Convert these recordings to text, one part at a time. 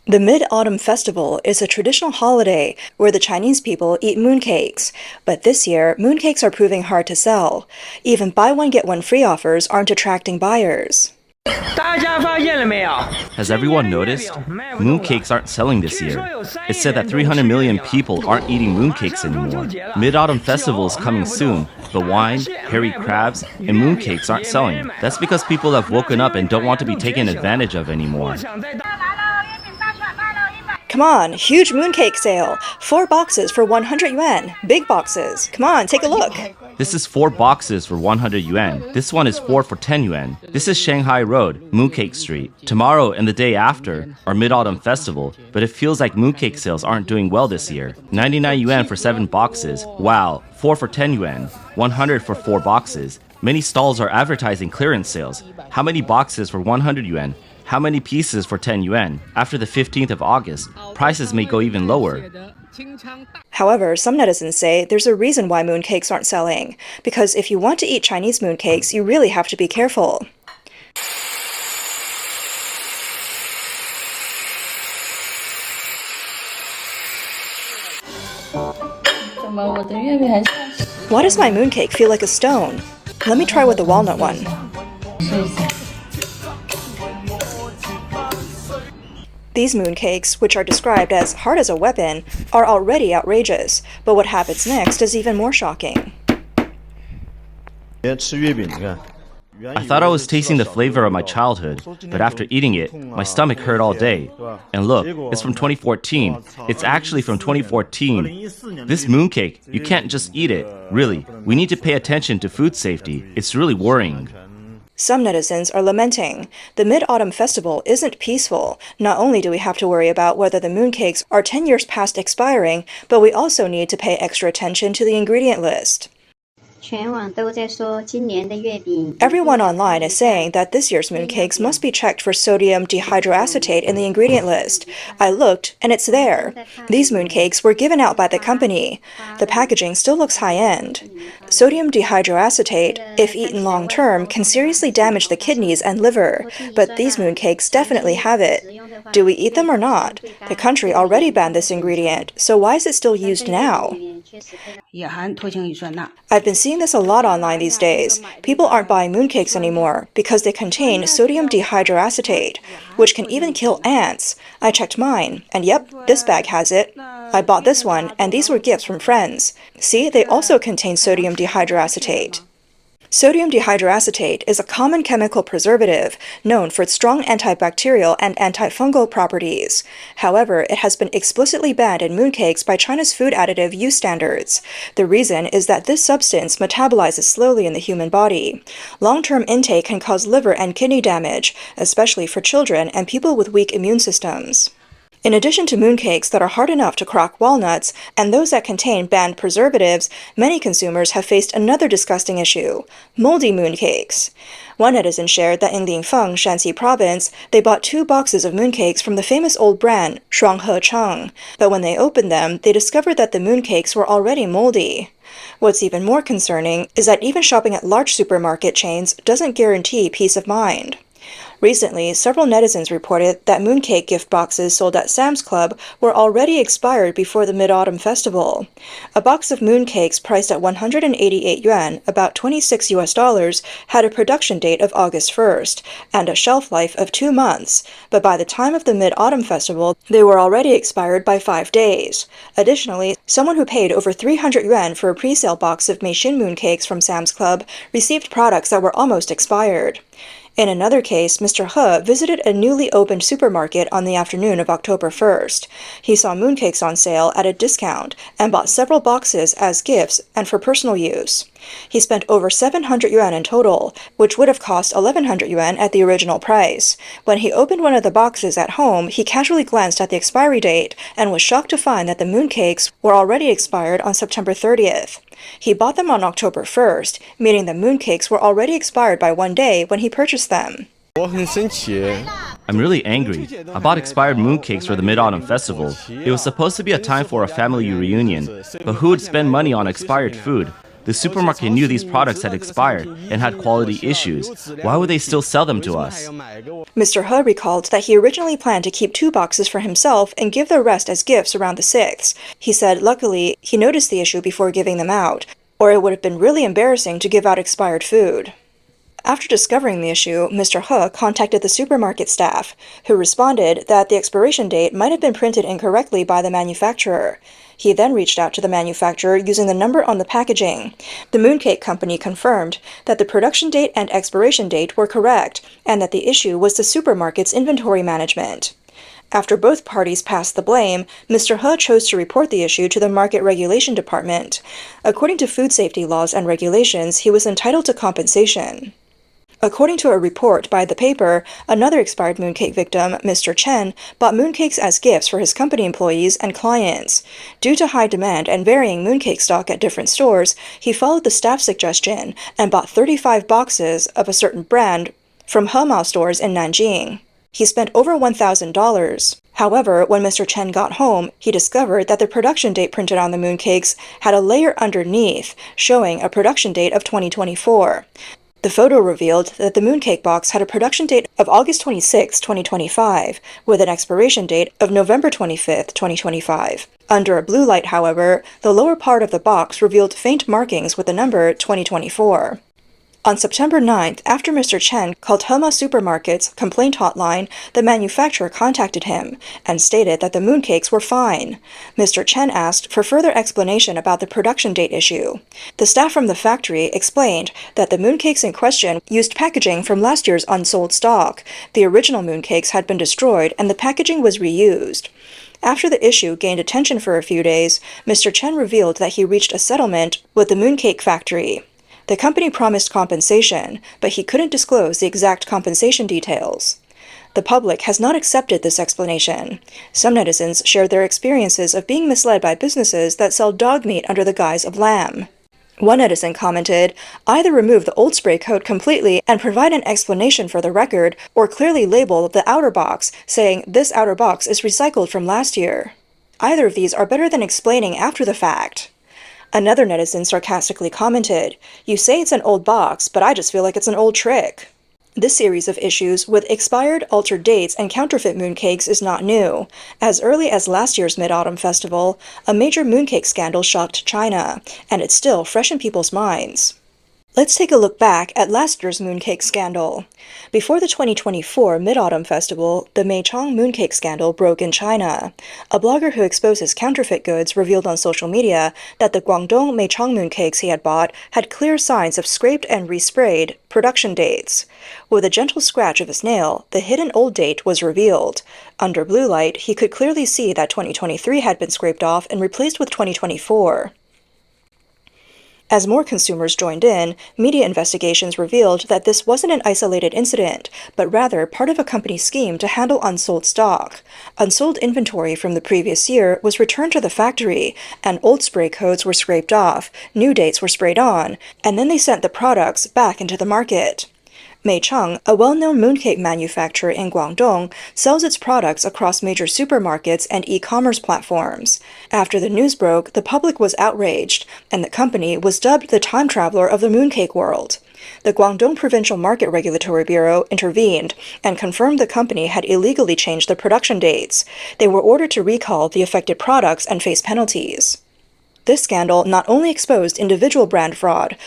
The Mid-Autumn Festival is a traditional holiday where the Chinese people eat mooncakes, but this year, mooncakes are proving hard to sell. Even buy one get one free offers aren't attracting buyers. Has everyone noticed? Mooncakes aren't selling this year. It's said that 300 million people aren't eating mooncakes anymore. Mid-Autumn Festival is coming soon, but wine, hairy crabs, and mooncakes aren't selling. That's because people have woken up and don't want to be taken advantage of anymore. Come on, huge mooncake sale! 4 boxes for 100 yuan. Big boxes. Come on, take a look. This is 4 boxes for 100 yuan. This one is 4 for 10 yuan. This is Shanghai Road, Mooncake Street. Tomorrow and the day after are Mid-Autumn Festival, but it feels like mooncake sales aren't doing well this year. 99 yuan for 7 boxes. Wow, 4 for 10 yuan. 100 for 4 boxes. Many stalls are advertising clearance sales. How many boxes for 100 yuan? How many pieces for 10 yuan? After the 15th of August, prices may go even lower. However, some netizens say there's a reason why mooncakes aren't selling, because if you want to eat Chinese mooncakes, you really have to be careful. Why does my mooncake feel like a stone? Let me try with the walnut one. These mooncakes, which are described as hard as a weapon, are already outrageous, but what happens next is even more shocking. I thought I was tasting the flavor of my childhood, but after eating it, my stomach hurt all day. And look, it's from 2014. It's actually from 2014. This mooncake, you can't just eat it. Really, we need to pay attention to food safety. It's really worrying. Some netizens are lamenting. The Mid-Autumn Festival isn't peaceful. Not only do we have to worry about whether the mooncakes are 10 years past expiring, but we also need to pay extra attention to the ingredient list. Everyone online is saying that this year's mooncakes must be checked for sodium dihydroacetate in the ingredient list. I looked, and it's there. These mooncakes were given out by the company. The packaging still looks high-end. Sodium dihydroacetate, if eaten long-term, can seriously damage the kidneys and liver, but these mooncakes definitely have it. Do we eat them or not? The country already banned this ingredient, so why is it still used now? I've been seeing this a lot online these days. People aren't buying mooncakes anymore because they contain sodium dihydroacetate, which can even kill ants. I checked mine, and yep, this bag has it. I bought this one, and these were gifts from friends. See, they also contain sodium dihydroacetate. Sodium dihydroacetate is a common chemical preservative known for its strong antibacterial and antifungal properties. However, it has been explicitly banned in mooncakes by China's food additive use standards. The reason is that this substance metabolizes slowly in the human body. Long-term intake can cause liver and kidney damage, especially for children and people with weak immune systems. In addition to mooncakes that are hard enough to crack walnuts and those that contain banned preservatives, many consumers have faced another disgusting issue: moldy mooncakes. One netizen shared that in Linfeng, Shanxi province, they bought 2 boxes of mooncakes from the famous old brand Shuanghe Cheng, but when they opened them, they discovered that the mooncakes were already moldy. What's even more concerning is that even shopping at large supermarket chains doesn't guarantee peace of mind. Recently, several netizens reported that mooncake gift boxes sold at Sam's Club were already expired before the Mid-Autumn Festival. A box of mooncakes priced at 188 yuan, about $26, had a production date of August 1st, and a shelf life of 2 months, but by the time of the Mid-Autumn Festival, they were already expired by 5 days. Additionally, someone who paid over 300 yuan for a pre-sale box of Meishin mooncakes from Sam's Club received products that were almost expired. In another case, Mr. He visited a newly opened supermarket on the afternoon of October 1st. He saw mooncakes on sale at a discount and bought several boxes as gifts and for personal use. He spent over 700 yuan in total, which would have cost 1,100 yuan at the original price. When he opened one of the boxes at home, he casually glanced at the expiry date and was shocked to find that the mooncakes were already expired on September 30th. He bought them on October 1st, meaning the mooncakes were already expired by 1 day when he purchased them. I'm really angry. I bought expired mooncakes for the Mid-Autumn Festival. It was supposed to be a time for a family reunion, but who would spend money on expired food? The supermarket knew these products had expired and had quality issues. Why would they still sell them to us? Mr. He recalled that he originally planned to keep 2 boxes for himself and give the rest as gifts around the 6th. He said luckily he noticed the issue before giving them out, or it would have been really embarrassing to give out expired food. After discovering the issue, Mr. He contacted the supermarket staff, who responded that the expiration date might have been printed incorrectly by the manufacturer. He then reached out to the manufacturer using the number on the packaging. The Mooncake Company confirmed that the production date and expiration date were correct, and that the issue was the supermarket's inventory management. After both parties passed the blame, Mr. He chose to report the issue to the Market Regulation Department. According to food safety laws and regulations, he was entitled to compensation. According to a report by the paper, another expired mooncake victim, Mr. Chen, bought mooncakes as gifts for his company employees and clients. Due to high demand and varying mooncake stock at different stores, he followed the staff's suggestion and bought 35 boxes of a certain brand from Hema stores in Nanjing. He spent over $1,000. However, when Mr. Chen got home, he discovered that the production date printed on the mooncakes had a layer underneath, showing a production date of 2024. The photo revealed that the mooncake box had a production date of August 26, 2025, with an expiration date of November 25, 2025. Under a blue light, however, the lower part of the box revealed faint markings with the number 2024. On September 9th, after Mr. Chen called Hema Supermarket's complaint hotline, the manufacturer contacted him and stated that the mooncakes were fine. Mr. Chen asked for further explanation about the production date issue. The staff from the factory explained that the mooncakes in question used packaging from last year's unsold stock. The original mooncakes had been destroyed and the packaging was reused. After the issue gained attention for a few days, Mr. Chen revealed that he reached a settlement with the mooncake factory. The company promised compensation, but he couldn't disclose the exact compensation details. The public has not accepted this explanation. Some netizens shared their experiences of being misled by businesses that sell dog meat under the guise of lamb. One netizen commented, "Either remove the old spray coat completely and provide an explanation for the record, or clearly label the outer box, saying this outer box is recycled from last year. Either of these are better than explaining after the fact." Another netizen sarcastically commented, "You say it's an old box, but I just feel like it's an old trick." This series of issues with expired, altered dates, and counterfeit mooncakes is not new. As early as last year's Mid-Autumn Festival, a major mooncake scandal shocked China, and it's still fresh in people's minds. Let's take a look back at last year's mooncake scandal. Before the 2024 Mid-Autumn Festival, the Meichang mooncake scandal broke in China. A blogger who exposes counterfeit goods revealed on social media that the Guangdong Meichang mooncakes he had bought had clear signs of scraped and resprayed production dates. With a gentle scratch of his nail, the hidden old date was revealed. Under blue light, he could clearly see that 2023 had been scraped off and replaced with 2024. As more consumers joined in, media investigations revealed that this wasn't an isolated incident, but rather part of a company scheme to handle unsold stock. Unsold inventory from the previous year was returned to the factory, and old spray coats were scraped off, new dates were sprayed on, and then they sent the products back into the market. Meichang, a well-known mooncake manufacturer in Guangdong, sells its products across major supermarkets and e-commerce platforms. After the news broke, the public was outraged, and the company was dubbed the time traveler of the mooncake world. The Guangdong Provincial Market Regulatory Bureau intervened and confirmed the company had illegally changed the production dates. They were ordered to recall the affected products and face penalties. This scandal not only exposed individual brand fraud,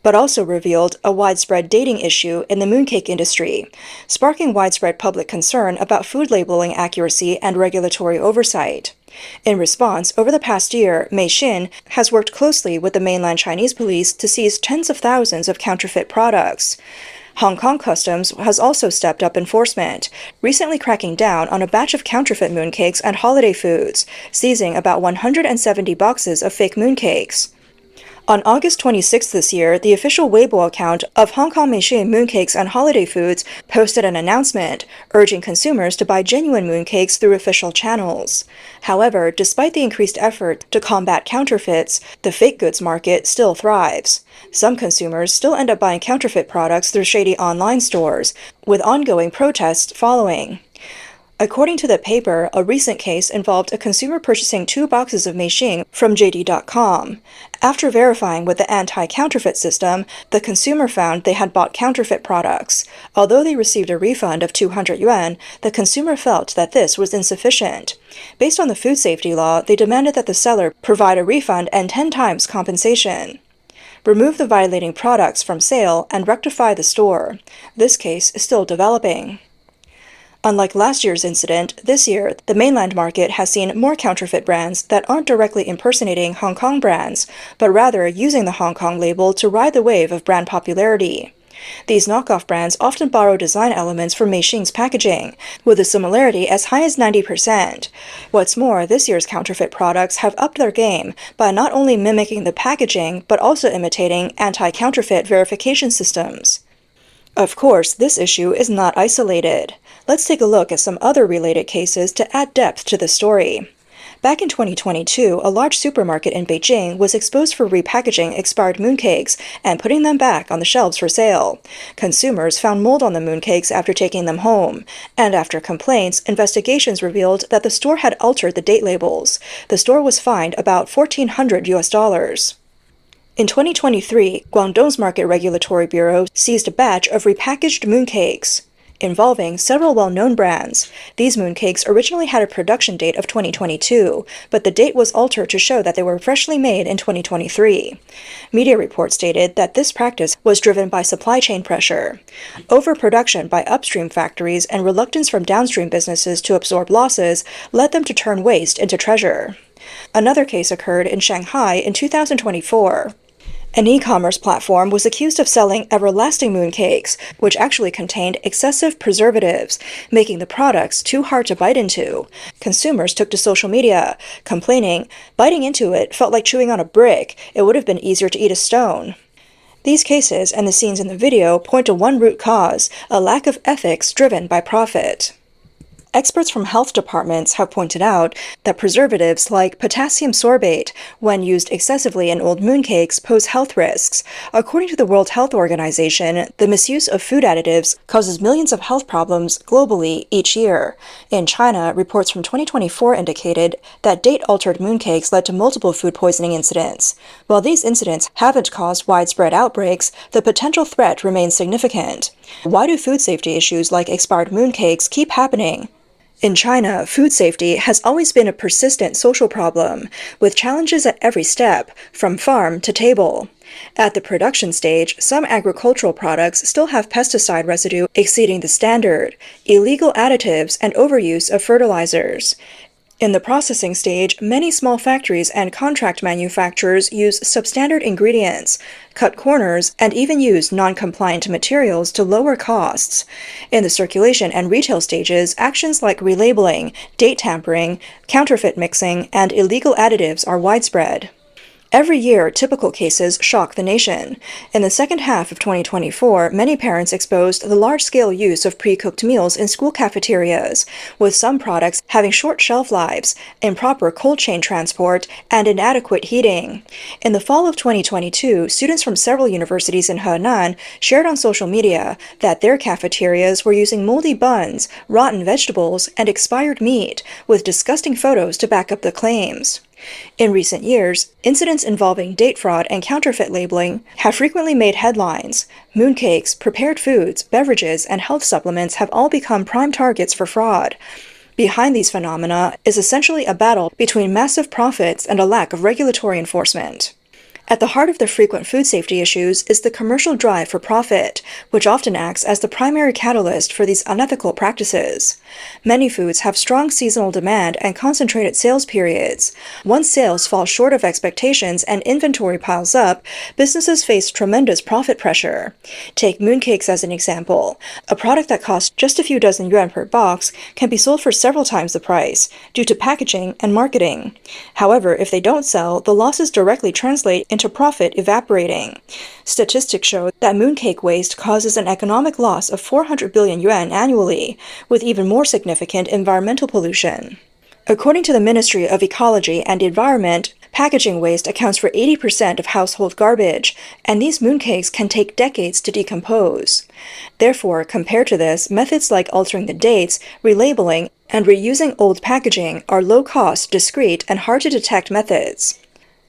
but also revealed a widespread dating issue in the mooncake industry, sparking widespread public concern about food labeling accuracy and regulatory oversight. In response, over the past year, Meishin has worked closely with the mainland Chinese police to seize tens of thousands of counterfeit products. Hong Kong Customs has also stepped up enforcement, recently cracking down on a batch of counterfeit mooncakes and holiday foods, seizing about 170 boxes of fake mooncakes. On August 26 this year, the official Weibo account of Hong Kong Meishin Mooncakes and Holiday Foods posted an announcement urging consumers to buy genuine mooncakes through official channels. However, despite the increased effort to combat counterfeits, the fake goods market still thrives. Some consumers still end up buying counterfeit products through shady online stores, with ongoing protests following. According to the paper, a recent case involved a consumer purchasing 2 boxes of Meishing from JD.com. After verifying with the anti-counterfeit system, the consumer found they had bought counterfeit products. Although they received a refund of 200 yuan, the consumer felt that this was insufficient. Based on the food safety law, they demanded that the seller provide a refund and 10 times compensation. Remove the violating products from sale and rectify the store. This case is still developing. Unlike last year's incident, this year, the mainland market has seen more counterfeit brands that aren't directly impersonating Hong Kong brands, but rather using the Hong Kong label to ride the wave of brand popularity. These knockoff brands often borrow design elements from Meishing's packaging, with a similarity as high as 90%. What's more, this year's counterfeit products have upped their game by not only mimicking the packaging, but also imitating anti-counterfeit verification systems. Of course, this issue is not isolated. Let's take a look at some other related cases to add depth to the story. Back in 2022, a large supermarket in Beijing was exposed for repackaging expired mooncakes and putting them back on the shelves for sale. Consumers found mold on the mooncakes after taking them home, and after complaints, investigations revealed that the store had altered the date labels. The store was fined about $1,400. In 2023, Guangdong's Market Regulatory Bureau seized a batch of repackaged mooncakes involving several well-known brands. These mooncakes originally had a production date of 2022, but the date was altered to show that they were freshly made in 2023. Media reports stated that this practice was driven by supply chain pressure. Overproduction by upstream factories and reluctance from downstream businesses to absorb losses led them to turn waste into treasure. Another case occurred in Shanghai in 2024. An e-commerce platform was accused of selling everlasting mooncakes, which actually contained excessive preservatives, making the products too hard to bite into. Consumers took to social media, complaining, biting into it felt like chewing on a brick. It would have been easier to eat a stone. These cases and the scenes in the video point to one root cause, a lack of ethics driven by profit. Experts from health departments have pointed out that preservatives like potassium sorbate, when used excessively in old mooncakes, pose health risks. According to the World Health Organization, the misuse of food additives causes millions of health problems globally each year. In China, reports from 2024 indicated that date-altered mooncakes led to multiple food poisoning incidents. While these incidents haven't caused widespread outbreaks, the potential threat remains significant. Why do food safety issues like expired mooncakes keep happening? In China, food safety has always been a persistent social problem, with challenges at every step, from farm to table. At the production stage, some agricultural products still have pesticide residue exceeding the standard, illegal additives, and overuse of fertilizers. In the processing stage, many small factories and contract manufacturers use substandard ingredients, cut corners, and even use non-compliant materials to lower costs. In the circulation and retail stages, actions like relabeling, date tampering, counterfeit mixing, and illegal additives are widespread. Every year, typical cases shock the nation. In the second half of 2024, many parents exposed the large-scale use of pre-cooked meals in school cafeterias, with some products having short shelf lives, improper cold chain transport, and inadequate heating. In the fall of 2022, students from several universities in Henan shared on social media that their cafeterias were using moldy buns, rotten vegetables, and expired meat, with disgusting photos to back up the claims. In recent years, incidents involving date fraud and counterfeit labeling have frequently made headlines. Mooncakes, prepared foods, beverages, and health supplements have all become prime targets for fraud. Behind these phenomena is essentially a battle between massive profits and a lack of regulatory enforcement. At the heart of the frequent food safety issues is the commercial drive for profit, which often acts as the primary catalyst for these unethical practices. Many foods have strong seasonal demand and concentrated sales periods. Once sales fall short of expectations and inventory piles up, businesses face tremendous profit pressure. Take mooncakes as an example. A product that costs just a few dozen yuan per box can be sold for several times the price, due to packaging and marketing. However, if they don't sell, the losses directly translate into profit evaporating. Statistics show that mooncake waste causes an economic loss of 400 billion yuan annually, with even more significant environmental pollution. According to the Ministry of Ecology and Environment, packaging waste accounts for 80% of household garbage, and these mooncakes can take decades to decompose. Therefore, compared to this, methods like altering the dates, relabeling, And reusing old packaging are low-cost, discreet, and hard-to-detect methods,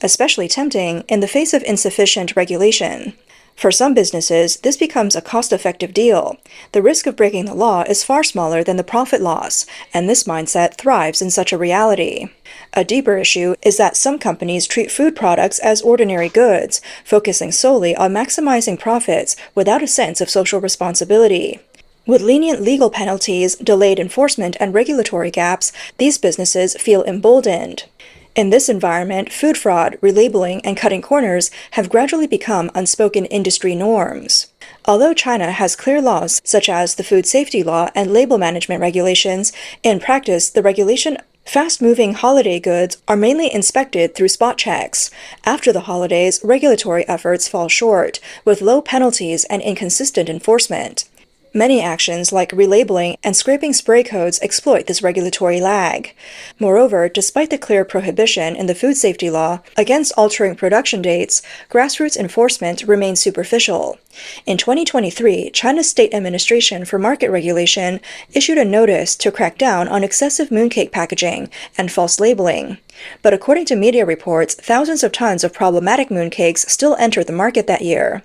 especially tempting in the face of insufficient regulation. For some businesses, this becomes a cost-effective deal. The risk of breaking the law is far smaller than the profit loss, and this mindset thrives in such a reality. A deeper issue is that some companies treat food products as ordinary goods, focusing solely on maximizing profits without a sense of social responsibility. With lenient legal penalties, delayed enforcement, and regulatory gaps, these businesses feel emboldened. In this environment, food fraud, relabeling, and cutting corners have gradually become unspoken industry norms. Although China has clear laws such as the food safety law and label management regulations, in practice, the regulation fast-moving holiday goods are mainly inspected through spot checks. After the holidays, regulatory efforts fall short, with low penalties and inconsistent enforcement. Many actions like relabeling and scraping spray codes exploit this regulatory lag. Moreover, despite the clear prohibition in the food safety law against altering production dates, grassroots enforcement remains superficial. In 2023, China's State Administration for Market Regulation issued a notice to crack down on excessive mooncake packaging and false labeling. But according to media reports, thousands of tons of problematic mooncakes still entered the market that year.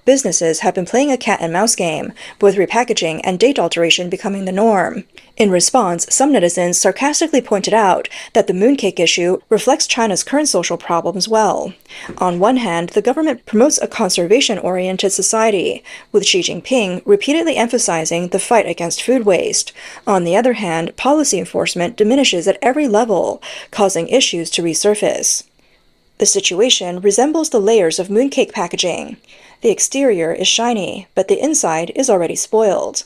Businesses have been playing a cat-and-mouse game, with repackaging and date alteration becoming the norm. In response, some netizens sarcastically pointed out that the mooncake issue reflects China's current social problems well. On one hand, the government promotes a conservation-oriented society, with Xi Jinping repeatedly emphasizing the fight against food waste. On the other hand, policy enforcement diminishes at every level, causing issues to resurface. The situation resembles the layers of mooncake packaging. The exterior is shiny, but the inside is already spoiled.